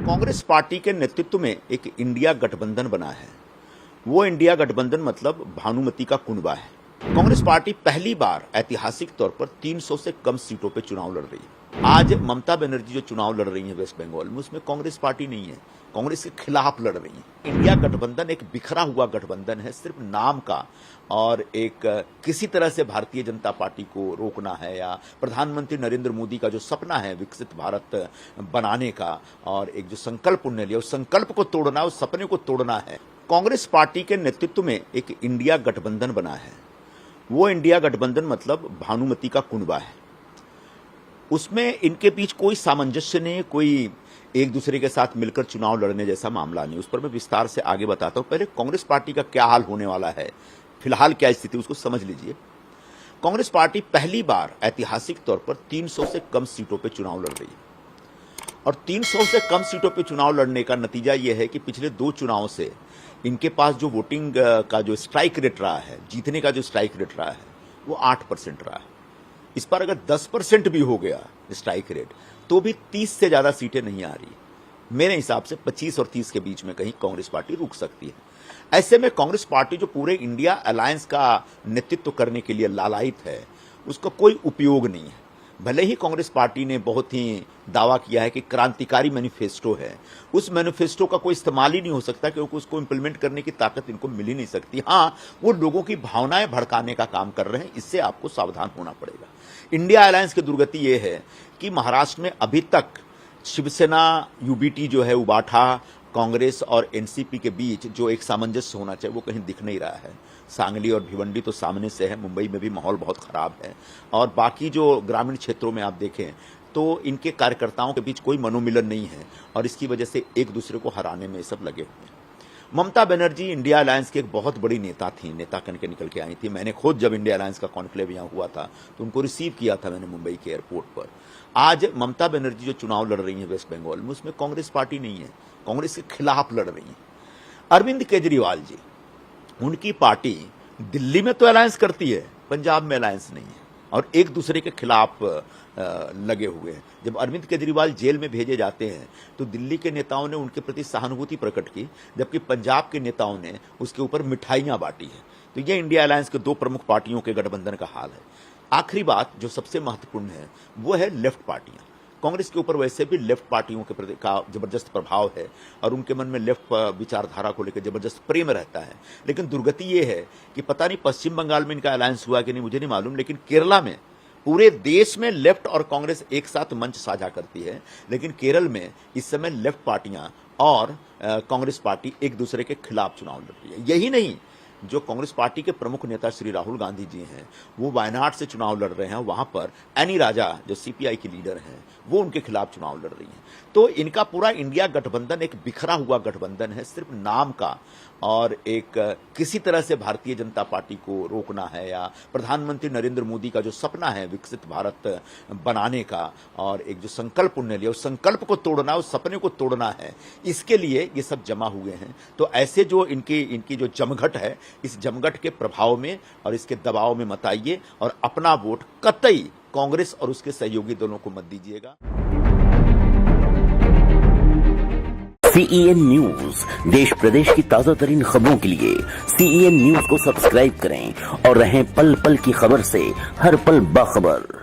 Congress party के नेतृत्व में एक इंडिया गठबंधन बना है। वो इंडिया गठबंधन मतलब भानुमति का कुनबा है। कांग्रेस पार्टी पहली बार ऐतिहासिक तौर पर 300 से कम सीटों पर चुनाव लड़ रही है। आज ममता बनर्जी जो चुनाव लड़ रही है वेस्ट बंगाल में, उसमें कांग्रेस पार्टी नहीं है, कांग्रेस के खिलाफ लड़ रही है। इंडिया गठबंधन एक बिखरा हुआ गठबंधन है, सिर्फ नाम का, और एक किसी तरह से भारतीय जनता पार्टी को रोकना है या प्रधानमंत्री नरेंद्र मोदी का जो सपना है विकसित भारत बनाने का और एक जो संकल्प उन्होंने लिया, उस संकल्प को तोड़ना, उस सपने को तोड़ना है। कांग्रेस पार्टी के नेतृत्व में एक इंडिया गठबंधन बना है। वो इंडिया गठबंधन मतलब भानुमति का कुनबा है। उसमें इनके बीच कोई सामंजस्य नहीं, कोई एक दूसरे के साथ मिलकर चुनाव लड़ने जैसा मामला नहीं। उस पर मैं विस्तार से आगे बताता हूं। पहले कांग्रेस पार्टी का क्या हाल होने वाला है, फिलहाल क्या स्थिति, उसको समझ लीजिए। कांग्रेस पार्टी पहली बार ऐतिहासिक तौर पर 300 से कम सीटों पर चुनाव लड़ रही है। और 300 से कम सीटों पर चुनाव लड़ने का नतीजा यह है कि पिछले 2 चुनावों से इनके पास जो वोटिंग का जो स्ट्राइक रेट रहा है, जीतने का जो स्ट्राइक रेट रहा है, वो 8% रहा है। इस पर अगर 10% भी हो गया स्ट्राइक रेट, तो भी 30 से ज्यादा सीटें नहीं आ रही। मेरे हिसाब से 25 और 30 के बीच में कहीं कांग्रेस पार्टी रुक सकती है। ऐसे में कांग्रेस पार्टी जो पूरे इंडिया अलायंस का नेतृत्व करने के लिए लालायित है, उसका कोई उपयोग नहीं है। भले ही कांग्रेस पार्टी ने बहुत ही दावा किया है कि क्रांतिकारी मैनिफेस्टो है, उस मैनिफेस्टो का कोई इस्तेमाल ही नहीं हो सकता क्योंकि उसको इंप्लीमेंट करने की ताकत इनको मिल ही नहीं सकती। हाँ, वो लोगों की भावनाएं भड़काने का काम कर रहे हैं, इससे आपको सावधान होना पड़ेगा। इंडिया अलायंस की दुर्गति ये है कि महाराष्ट्र में अभी तक शिवसेना, यूबीटी जो है, उबाठा, कांग्रेस और एनसीपी के बीच जो एक सामंजस्य होना चाहिए वो कहीं दिख नहीं रहा है। सांगली और भिवंडी तो सामने से है, मुंबई में भी माहौल बहुत खराब है, और बाकी जो ग्रामीण क्षेत्रों में आप देखें तो इनके कार्यकर्ताओं के बीच कोई मनोमिलन नहीं है, और इसकी वजह से एक दूसरे को हराने में सब लगे हुए हैं। ममता बनर्जी इंडिया अलायंस की एक बहुत बड़ी नेता थी, नेता कन के निकल के आई थी। मैंने खुद जब इंडिया अलायंस का कॉन्क्लेव यहाँ हुआ था तो उनको रिसीव किया था मैंने मुंबई के एयरपोर्ट पर। आज ममता बनर्जी जो चुनाव लड़ रही है वेस्ट बंगाल में, उसमें कांग्रेस पार्टी नहीं है, कांग्रेस के खिलाफ लड़ रही है। अरविंद केजरीवाल जी, उनकी पार्टी दिल्ली में तो अलायंस करती है, पंजाब में अलायंस नहीं है, और एक दूसरे के खिलाफ लगे हुए हैं। जब अरविंद केजरीवाल जेल में भेजे जाते हैं तो दिल्ली के नेताओं ने उनके प्रति सहानुभूति प्रकट की, जबकि पंजाब के नेताओं ने उसके ऊपर मिठाइयां बांटी है। तो ये इंडिया अलायंस के 2 प्रमुख पार्टियों के गठबंधन का हाल है। आखिरी बात जो सबसे महत्वपूर्ण है वो है लेफ्ट पार्टियां। कांग्रेस के ऊपर वैसे भी लेफ्ट पार्टियों के प्रति का जबरदस्त प्रभाव है और उनके मन में लेफ्ट विचारधारा को लेकर जबरदस्त प्रेम रहता है। लेकिन दुर्गति ये है कि पता नहीं पश्चिम बंगाल में इनका अलायंस हुआ कि नहीं, मुझे नहीं मालूम, लेकिन केरला में पूरे देश में लेफ्ट और कांग्रेस एक साथ मंच साझा करती है, लेकिन केरल में इस समय लेफ्ट पार्टियां और कांग्रेस पार्टी एक दूसरे के खिलाफ चुनाव लड़ रही है। यही नहीं, जो कांग्रेस पार्टी के प्रमुख नेता श्री राहुल गांधी जी हैं, वो वायनाड से चुनाव लड़ रहे हैं। वहां पर एनी राजा जो सीपीआई की लीडर हैं, वो उनके खिलाफ चुनाव लड़ रही हैं। तो इनका पूरा इंडिया गठबंधन एक बिखरा हुआ गठबंधन है, सिर्फ नाम का, और एक किसी तरह से भारतीय जनता पार्टी को रोकना है या प्रधानमंत्री नरेंद्र मोदी का जो सपना है विकसित भारत बनाने का और एक जो संकल्प उन्होंने लिया, उस संकल्प को तोड़ना, उस सपने को तोड़ना है, इसके लिए ये सब जमा हुए हैं। तो ऐसे जो इनकी जो जमघट है, इस जमघट के प्रभाव में और इसके दबाव में मत आइए और अपना वोट कतई कांग्रेस और उसके सहयोगी दलों को मत दीजिएगा। CEN न्यूज, देश प्रदेश की ताजा तरीन खबरों के लिए CEN न्यूज को सब्सक्राइब करें और रहें पल पल की खबर से हर पल बाखबर।